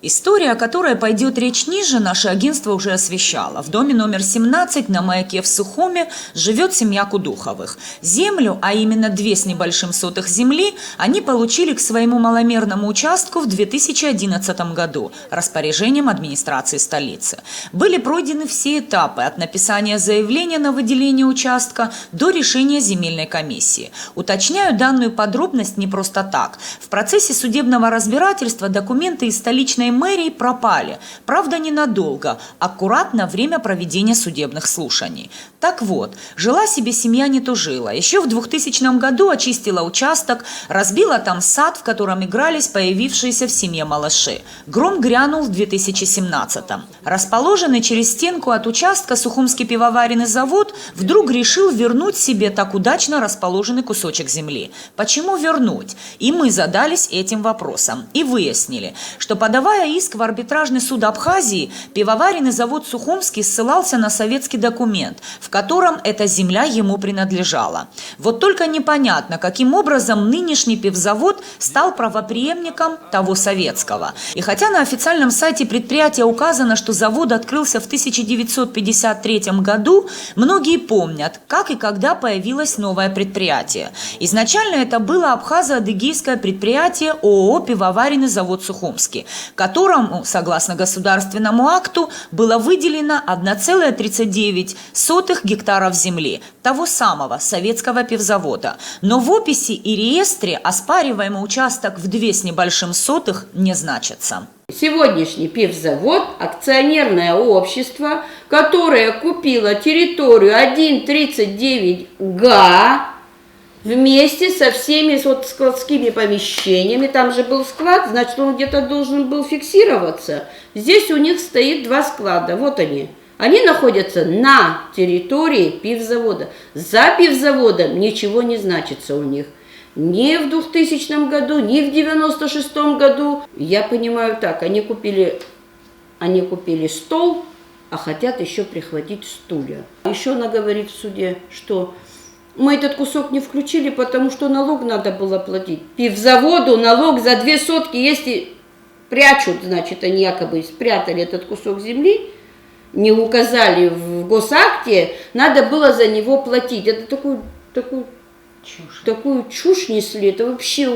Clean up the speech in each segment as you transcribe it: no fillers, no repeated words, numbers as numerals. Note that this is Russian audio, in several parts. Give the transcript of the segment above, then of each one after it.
История, о которой пойдет речь ниже, наше агентство уже освещало. В доме номер 17 на маяке в Сухуме живет семья Кудуховых. Землю, а именно 2 с небольшим сотых земли, они получили к своему маломерному участку в 2011 году распоряжением администрации столицы. Были пройдены все этапы от написания заявления на выделение участка до решения земельной комиссии. Уточняю данную подробность не просто так. В процессе судебного разбирательства документы из столичной мэрии пропали. Правда, ненадолго, аккуратно время проведения судебных слушаний. Так вот, жила себе семья не тужила. Еще в 2000 году очистила участок, разбила там сад, в котором игрались появившиеся в семье малыши. Гром грянул в 2017-м. Расположенный через стенку от участка Сухумский пивоваренный завод вдруг решил вернуть себе так удачно расположенный кусочек земли. Почему вернуть? И мы задались этим вопросом и выяснили, что, подавая иск в арбитражный суд Абхазии, пивоваренный завод Сухумский ссылался на советский документ, в котором эта земля ему принадлежала. Вот только непонятно, каким образом нынешний пивзавод стал правопреемником того советского. И хотя на официальном сайте предприятия указано, что завод открылся в 1953 году, многие помнят, как и когда появилось новое предприятие. Изначально это было абхазо-адыгейское предприятие ООО «Пивоваренный завод Сухумский», которому, согласно государственному акту, было выделено 1,39 гектаров земли, того самого советского пивзавода. Но в описи и реестре оспариваемый участок в 2 с небольшим сотых не значится. Сегодняшний пивзавод – акционерное общество, которое купило территорию 1,39 га вместе со всеми складскими помещениями. Там же был склад, значит, он где-то должен был фиксироваться. Здесь у них стоит 2 склада, вот они. Они находятся на территории пивзавода. За пивзаводом ничего не значится у них. Ни в 2000 году, ни в 96 году. Я понимаю так, они купили стол, а хотят еще прихватить стулья. Еще она говорит в суде, что мы этот кусок не включили, потому что налог надо было платить. Пивзаводу налог за 2 сотки, если прячут, значит, они якобы спрятали этот кусок земли, не указали в госакте, надо было за него платить. Это такую чушь несли. Это вообще...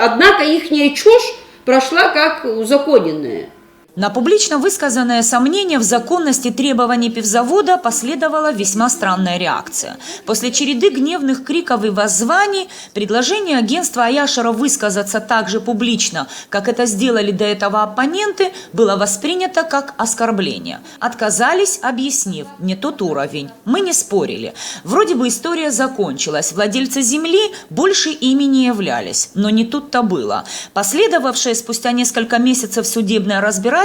Однако ихняя чушь прошла как узаконенная. На публично высказанное сомнение в законности требований пивзавода последовала весьма странная реакция. После череды гневных криков и воззваний предложение агентства Аяшера высказаться так же публично, как это сделали до этого оппоненты, было воспринято как оскорбление. Отказались, объяснив, не тот уровень. Мы не спорили. Вроде бы история закончилась, владельцы земли больше ими не являлись. Но не тут-то было. Последовавшее спустя несколько месяцев судебное разбирательство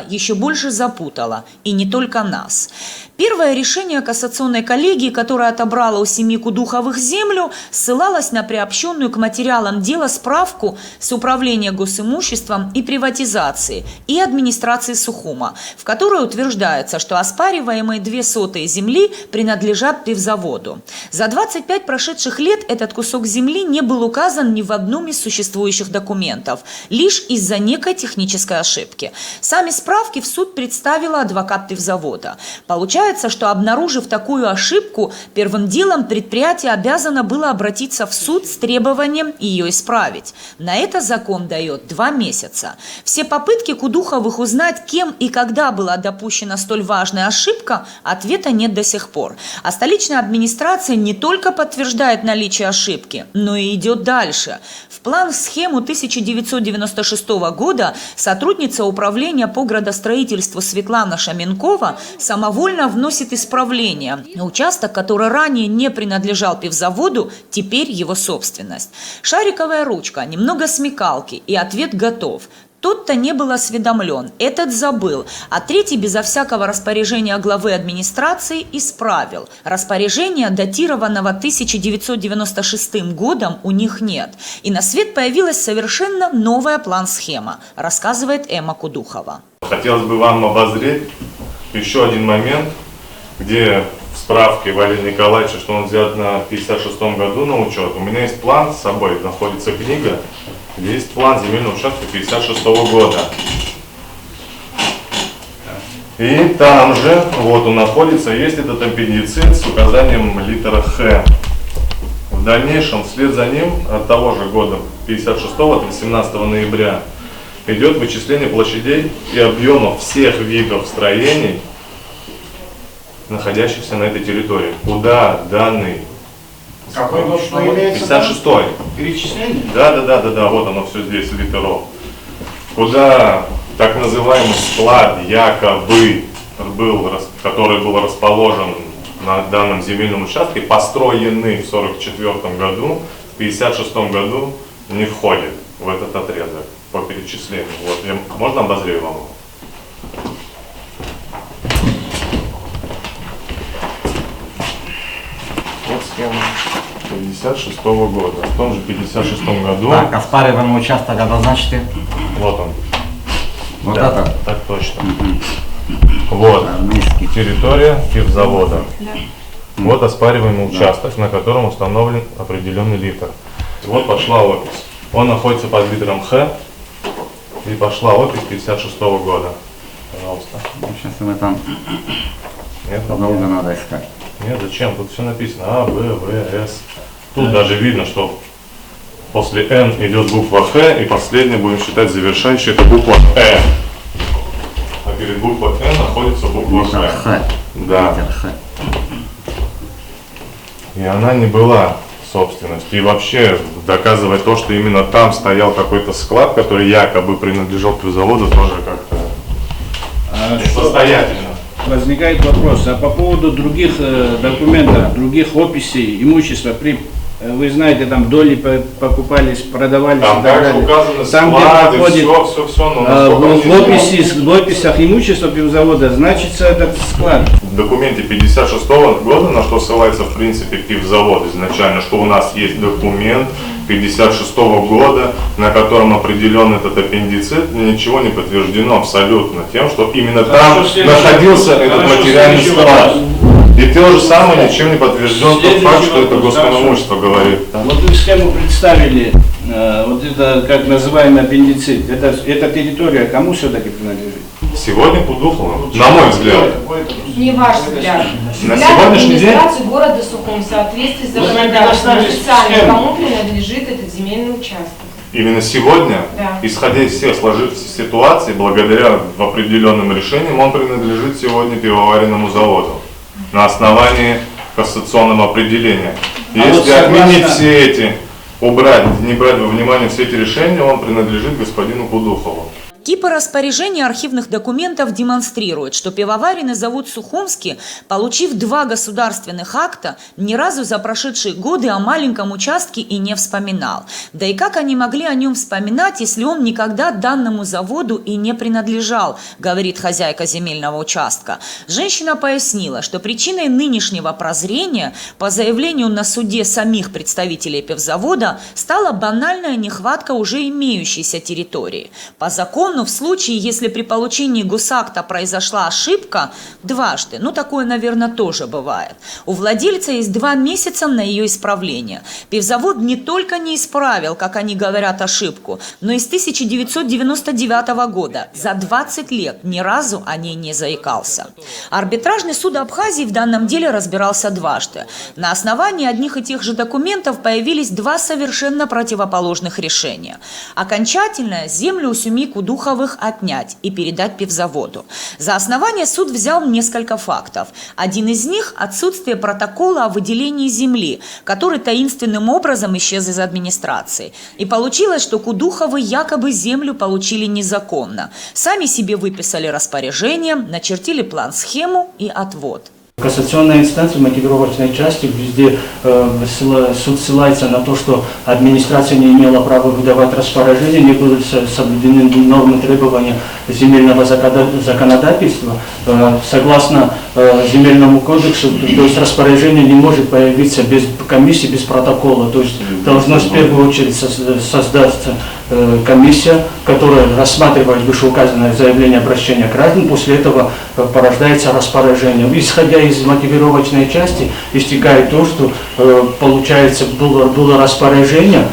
еще больше запутало, и не только нас. Первое решение кассационной коллегии, которое отобрало у семьи Кудуховых землю, ссылалось на приобщенную к материалам дела справку с Управления госимуществом и приватизации и администрации Сухума, в которой утверждается, что оспариваемые 2 сотые земли принадлежат пивзаводу. За 25 прошедших лет этот кусок земли не был указан ни в одном из существующих документов, лишь из-за некой технической ошибки. Сами справки в суд представила адвокат пивзавода. Получается, что, обнаружив такую ошибку, первым делом предприятие обязано было обратиться в суд с требованием ее исправить. На это закон дает 2 месяца. Все попытки Кудуховых узнать, кем и когда была допущена столь важная ошибка, ответа нет до сих пор. А столичная администрация не только подтверждает наличие ошибки, но и идет дальше. В план-схему 1996 года сотрудница управления по градостроительству Светлана Шаменкова самовольно вносит исправление на участок, который ранее не принадлежал пивзаводу, теперь его собственность. Шариковая ручка, немного смекалки, и ответ готов. Тот-то не был осведомлен, этот забыл, а третий безо всякого распоряжения главы администрации исправил. Распоряжения, датированного 1996 годом, у них нет. И на свет появилась совершенно новая план-схема, рассказывает Эмма Кудухова. Хотелось бы вам обозреть еще один момент, где в справке Валерия Николаевича, что он взят на 56 году на учет. У меня есть план с собой, находится книга, где есть план земельного участка 56 года. И там же, вот он находится, есть этот аппендицит с указанием литера Х. В дальнейшем, вслед за ним, от того же года, 56-го, 17 ноября, идет вычисление площадей и объемов всех видов строений, находящихся на этой территории. Куда данный... Какой год что имеется? 56-й. Перечисление? Да, вот оно все здесь, литеров. Куда так называемый склад якобы был, который был расположен на данном земельном участке, построенный в 1944 году, в 1956 году не входит в этот отрезок по перечислению. Вот, можно обозрею вам? Вот схема 1956 года. В том же 1956 году... Так, оспариваемый участок обозначьте. Вот он. Вот Да, это? так точно. Вот Армейский. территория пивзавода. Вот оспариваемый участок, на котором установлен определенный литр. Вот пошла опись. Он находится под литром Х. И пошла опись 1956 года. Пожалуйста. Сейчас мы там Нет, долго надо искать. Нет, зачем? Тут все написано А, Б, В, С. Тут даже видно, что после Н идет буква Х, и последняя, будем считать, завершающая, это буква Э. А перед буквой Н находится буква Литр Х. Х. Да. Литр Х. И она не была собственностью. И вообще доказывать то, что именно там стоял какой-то склад, который якобы принадлежал пивзаводу, тоже как-то состоятельно. Возникает вопрос, а по поводу других документов, других описей имущества, вы знаете, там доли покупались, продавались Там и так также далее. указаны Там, где склады, проходит, все, но насколько в описях имущества пивзавода значится этот склад. в документе 56 года, на что ссылается в принципе пивзавод изначально, что у нас есть документ 56 года, на котором определен этот аппендицит, ничего не подтверждено абсолютно тем, что именно там находился этот материальный склад. И то же самое ничем не подтвержден тот факт, что это госимущество говорит. Вот вы схему представили, вот это как называемый аппендицит, эта территория кому все-таки принадлежит? Сегодня Пудухово, на мой взгляд. Не ваш взгляд. На Взгляд сегодняшний день администрации города Сухум в соответствии с законодательством официально кому принадлежит этот земельный участок. именно сегодня, Да. исходя из всех сложившихся ситуаций, благодаря определенным решениям, он принадлежит сегодня пивоваренному заводу на основании кассационного определения. Если отменить все эти, убрать, не брать во внимание все эти решения, он принадлежит господину Пудухову. Типы распоряжения архивных документов демонстрируют, что пивоваренный завод «Сухумский», получив 2 государственных акта, ни разу за прошедшие годы о маленьком участке и не вспоминал. Да и как они могли о нем вспоминать, если он никогда данному заводу и не принадлежал, говорит хозяйка земельного участка. Женщина пояснила, что причиной нынешнего прозрения, по заявлению на суде самих представителей пивзавода, стала банальная нехватка уже имеющейся территории. По закону, в случае, если при получении госакта произошла ошибка, дважды, такое, наверное, тоже бывает, у владельца есть 2 месяца на ее исправление. Пивзавод не только не исправил, как они говорят, ошибку, но и с 1999 года, за 20 лет, ни разу о ней не заикался. Арбитражный суд Абхазии в данном деле разбирался дважды. На основании одних и тех же документов появились 2 совершенно противоположных решения. Окончательно землю у семьи Кудуховых отнять и передать пивзаводу. За основание суд взял несколько фактов. Один из них – отсутствие протокола о выделении земли, который таинственным образом исчез из администрации. И получилось, что Кудуховы якобы землю получили незаконно. Сами себе выписали распоряжение, начертили план-схему и отвод. Кассационная инстанция в мотивировочной части, где суд ссылается на то, что администрация не имела права выдавать распоряжения, не были соблюдены нормы требования земельного законодательства. Согласно земельному кодексу, то есть распоряжение не может появиться без комиссии, без протокола. То есть должно в первую очередь создаться комиссия, которая рассматривает вышеуказанное заявление обращения граждан, после этого порождается распоряжение. Исходя из мотивировочной части, истекает то, что получается было распоряжение,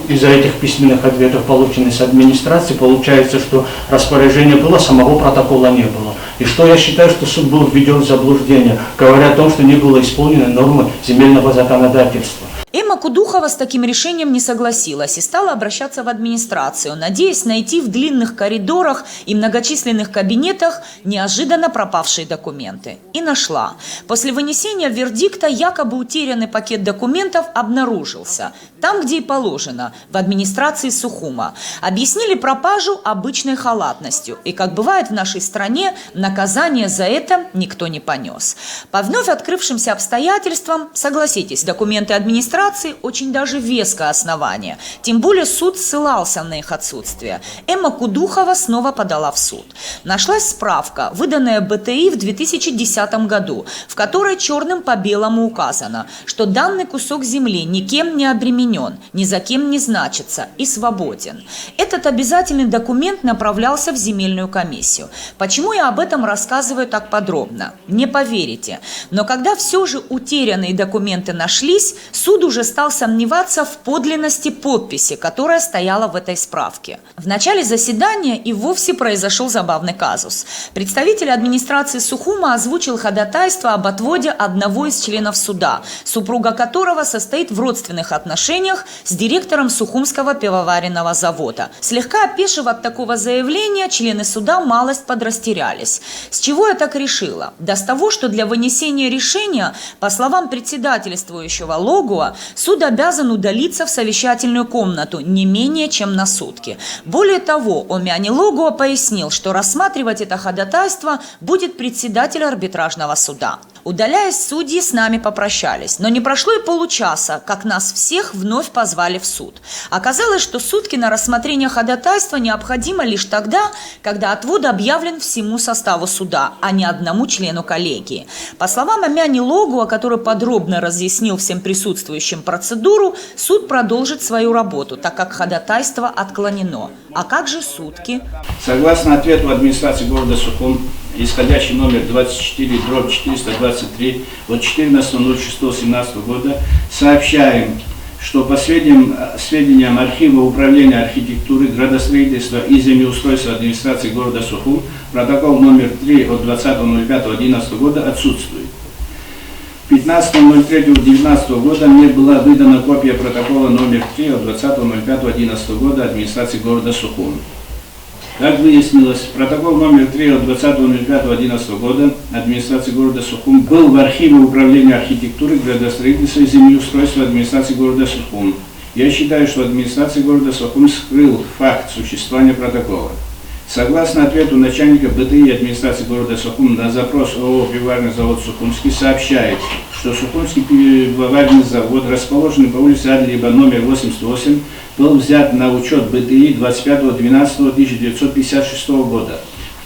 из-за этих письменных ответов, полученных с администрации, получается, что распоряжение было, самого протокола не было. И что я считаю, что суд был введен в заблуждение, говоря о том, что не было исполнено нормы земельного законодательства. Эмма Кудухова с таким решением не согласилась и стала обращаться в администрацию, надеясь найти в длинных коридорах и многочисленных кабинетах неожиданно пропавшие документы. И нашла. После вынесения вердикта якобы утерянный пакет документов обнаружился. Там, где и положено, в администрации Сухума. Объяснили пропажу обычной халатностью. И, как бывает в нашей стране, наказание за это никто не понес. По вновь открывшимся обстоятельствам, согласитесь, документы администрации очень даже веское основание. Тем более суд ссылался на их отсутствие. Эмма Кудухова снова подала в суд. Нашлась справка, выданная БТИ в 2010 году, в которой черным по белому указано, что данный кусок земли никем не обременен, ни за кем не значится и свободен. Этот обязательный документ направлялся в земельную комиссию. Почему я об этом рассказываю так подробно? Не поверите. Но когда все же утерянные документы нашлись, суд уже стал сомневаться в подлинности подписи, которая стояла в этой справке. В начале заседания и вовсе произошел забавный казус. Представитель администрации Сухума озвучил ходатайство об отводе одного из членов суда, супруга которого состоит в родственных отношениях с директором Сухумского пивоваренного завода. Слегка опешив от такого заявления, члены суда малость подрастерялись. С чего я так решила? Да с того, что для вынесения решения, по словам председательствующего Логуа, суд обязан удалиться в совещательную комнату не менее чем на сутки. Более того, Омяни Логуа пояснил, что рассматривать это ходатайство будет председатель арбитражного суда. Удаляясь, судьи с нами попрощались, но не прошло и получаса, как нас всех вновь позвали в суд. Оказалось, что сутки на рассмотрение ходатайства необходимо лишь тогда, когда отвод объявлен всему составу суда, а не одному члену коллегии. По словам Омяни Логуа, который подробно разъяснил всем присутствующим процедуру, суд продолжит свою работу, так как ходатайство отклонено. А как же сутки? Согласно ответу администрации города Сухум, исходящий номер 24/423 от 14.06.17 года, сообщаем, что по сведениям архива Управления архитектуры, градостроительства и землеустройства администрации города Сухум, протокол номер 3 от 20.05.11 года отсутствует. 15.03.19 года мне была выдана копия протокола номер 3 от 20.05.11 года администрации города Сухум. Как выяснилось, протокол номер 3 от 20.05.11 года администрации города Сухум был в архиве Управления архитектуры, градостроительства и землеустройства администрации города Сухум. Я считаю, что администрация города Сухум скрыл факт существования протокола. Согласно ответу начальника БТИ администрации города Сухум на запрос ООО «Пивоварный завод Сухумский» сообщает, что Сухумский пивоварный завод, расположенный по улице Адлиба номер 88, был взят на учет БТИ 25.12.1956 года.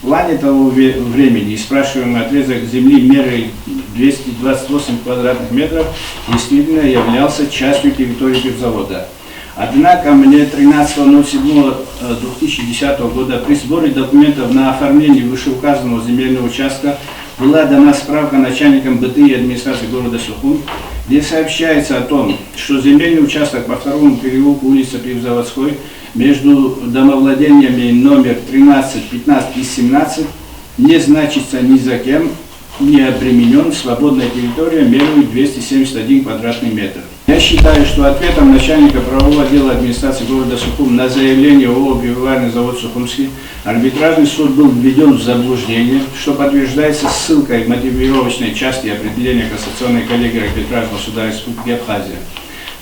В плане того времени спрашиваемый отрезок земли мерой 228 квадратных метров действительно являлся частью территории пивзавода. Однако мне 13.07.2010 года при сборе документов на оформление вышеуказанного земельного участка была дана справка начальником БТИ администрации города Сухум, где сообщается о том, что земельный участок по второму переулку улицы Пивзаводской между домовладениями номер 13, 15 и 17 не значится ни за кем, не обременен, свободная территория мерой 271 квадратный метр. Я считаю, что ответом начальника правового отдела администрации города Сухум на заявление ООО «Пивоварный завод Сухумский» арбитражный суд был введен в заблуждение, что подтверждается ссылкой в мотивировочной части определения Кассационной коллегии арбитражного суда Республики Абхазия.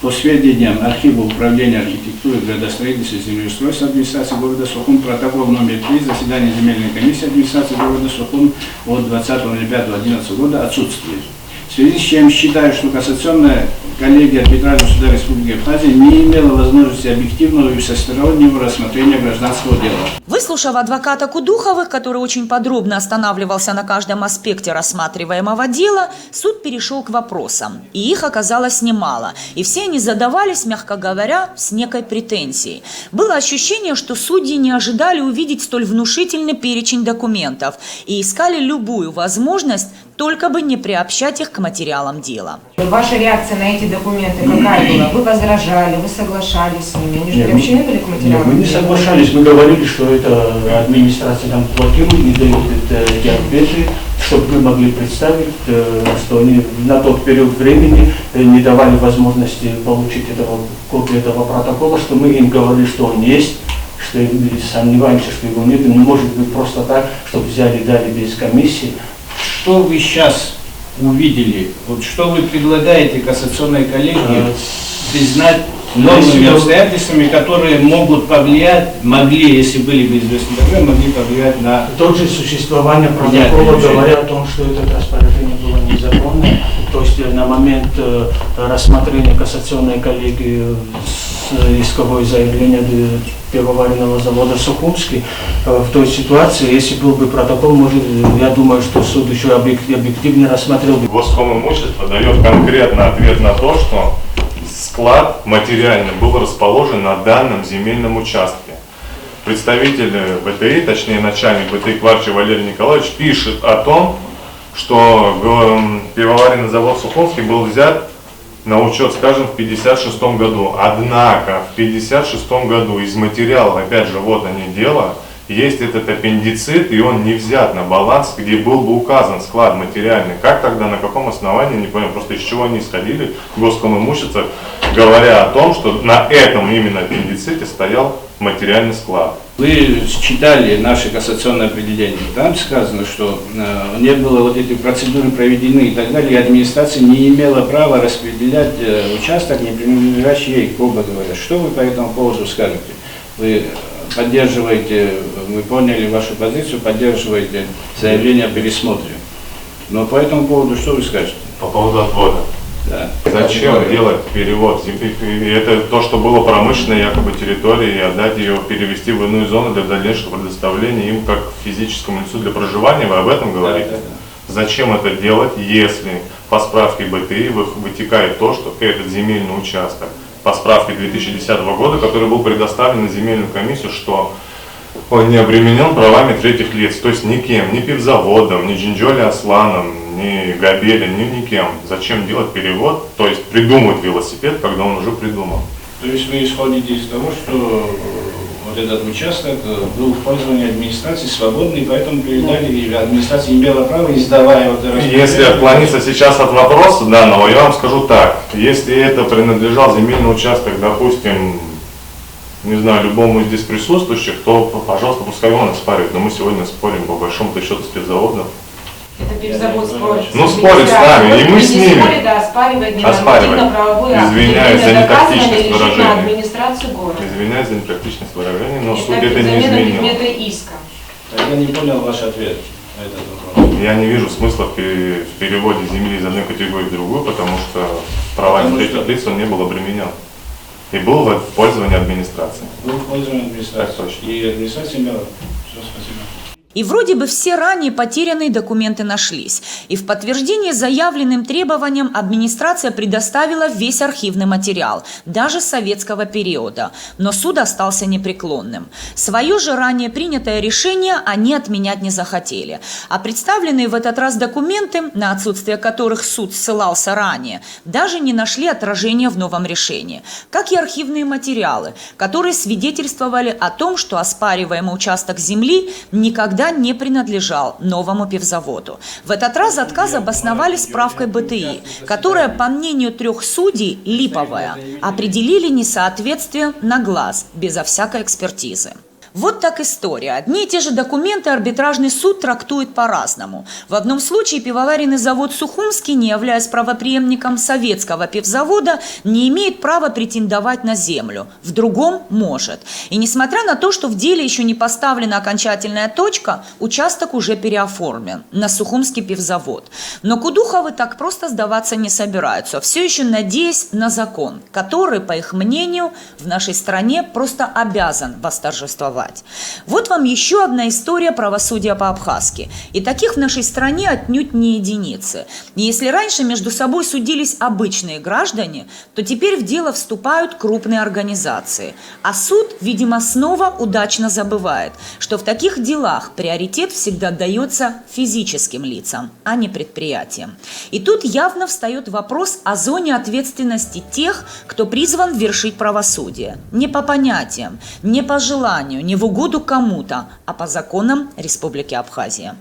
По сведениям архива Управления архитектуры, градостроительства и землеустройства администрации города Сухум, протокол номер 3 заседания земельной комиссии администрации города Сухум от 20.05.11 года отсутствует. В связи с чем считаю, что Кассационная коллегия арбитражного суда Республики Абхазия не имела возможности объективного и всестороннего рассмотрения гражданского дела. Выслушав адвоката Кудуховых, который очень подробно останавливался на каждом аспекте рассматриваемого дела, суд перешел к вопросам. И их оказалось немало. И все они задавались, мягко говоря, с некой претензией. Было ощущение, что судьи не ожидали увидеть столь внушительный перечень документов и искали любую возможность, только бы не приобщать их к материалам дела. Ваша реакция на эти документы какая была? Вы возражали, вы соглашались с ними? Они же приобщены были к материалам? Мы не соглашались, мы говорили, что это администрация нам блокирует, не дает эти ответы, чтобы мы могли представить, что они на тот период времени не давали возможности получить копию этого протокола, что мы им говорили, что он есть, что мы сомневаемся, что его нет, не может быть просто так, чтобы взяли и дали без комиссии. Что вы сейчас увидели? Вот что вы предлагаете кассационной коллегии признать новыми обстоятельствами, которые могут повлиять, могли, если были бы известны, могли повлиять на... Тот же существование протокола говоря о том, что это распоряжение было незаконное. То есть на момент рассмотрения кассационной коллегии исковое заявление пивоваренного завода Сухумский, в той ситуации, если был бы протокол, может, я думаю, что суд еще объективно рассмотрел бы. Госкомимущество дает конкретно ответ на то, что склад материально был расположен на данном земельном участке. Представитель БТИ, точнее начальник БТИ Кварчи Валерий Николаевич пишет о том, что пивоваренный завод Сухумский был взят на учет, скажем, в 1956 году. Однако в 1956 году из материалов, опять же, вот они дело, есть этот аппендицит, и он не взят на баланс, где был бы указан склад материальный. Как тогда, на каком основании, не понимаю, просто из чего они исходили, Госкомимущество, говоря о том, что на этом именно аппендиците стоял материальный склад. Вы читали наше кассационное определение, там сказано, что не было вот эти процедуры проведены и так далее, и администрация не имела права распределять участок, не принадлежащий ей, грубо говоря. Что вы по этому поводу скажете? Вы поддерживаете, мы поняли вашу позицию, поддерживаете заявление о пересмотре. Но по этому поводу что вы скажете? По поводу отвода. Да. Зачем делать перевод? Это то, что было промышленной якобы территорией, и отдать ее, перевести в иную зону для дальнейшего предоставления им как физическому лицу для проживания, вы об этом говорите? Да. Зачем это делать, если по справке БТИ вытекает то, что этот земельный участок по справке 2010 года, который был предоставлен на земельную комиссию, что он не обременен правами третьих лиц, то есть никем, ни пивзаводом, ни Джинджоли Асланом, ни Габелем, ни никем. Зачем делать перевод, то есть придумать велосипед, когда он уже придуман? То есть вы исходите из того, что вот этот участок был в пользовании администрации свободный, поэтому передали, и администрация имела право, издавая вот это. Если отклониться сейчас от вопроса данного, я вам скажу так. Если это принадлежал земельный участок, допустим, не знаю, любому из здесь присутствующих, то, пожалуйста, пускай он оспаривает. Но мы сегодня спорим по большому-то счету с пивзаводом. Это пивзавод спорит. Ну, спорит с нами, и мы с ними. Спорит, да, оспаривает нормативно-правовой акт. Извиняюсь за нетактичность на выражения. администрацию города. Извиняюсь за нетактичность выражения, но суть Это это не замена изменила. предмета иска. Я не понял ваш ответ на этот вопрос. Я не вижу смысла в переводе земли из одной категории в другую, потому что правами третьих лиц он не был обременен. И был в пользовании администрации. Был в пользовании администрации. Так точно. И администрация имела. Все, спасибо. И вроде бы все ранее потерянные документы нашлись. И в подтверждение заявленным требованиям администрация предоставила весь архивный материал, даже с советского периода. Но суд остался непреклонным. Свое же ранее принятое решение они отменять не захотели. А представленные в этот раз документы, на отсутствие которых суд ссылался ранее, даже не нашли отражения в новом решении. Как и архивные материалы, которые свидетельствовали о том, что оспариваемый участок земли никогда не принадлежал новому пивзаводу. В этот раз отказ обосновали справкой БТИ, которая, по мнению 3 судей, липовая. Определили несоответствие на глаз, безо всякой экспертизы. Вот так история. Одни и те же документы арбитражный суд трактует по-разному. В одном случае пивоваренный завод Сухумский, не являясь правопреемником советского пивзавода, не имеет права претендовать на землю. В другом может. И несмотря на то, что в деле еще не поставлена окончательная точка, участок уже переоформлен на Сухумский пивзавод. Но Кудуховы так просто сдаваться не собираются, все еще надеясь на закон, который, по их мнению, в нашей стране просто обязан восторжествовать. Вот вам еще одна история правосудия по-абхазски. И таких в нашей стране отнюдь не единицы. И если раньше между собой судились обычные граждане, то теперь в дело вступают крупные организации. А суд, видимо, снова удачно забывает, что в таких делах приоритет всегда дается физическим лицам, а не предприятиям. И тут явно встает вопрос о зоне ответственности тех, кто призван вершить правосудие. Не по понятиям, не по желанию, не в угоду кому-то, а по законам Республики Абхазия.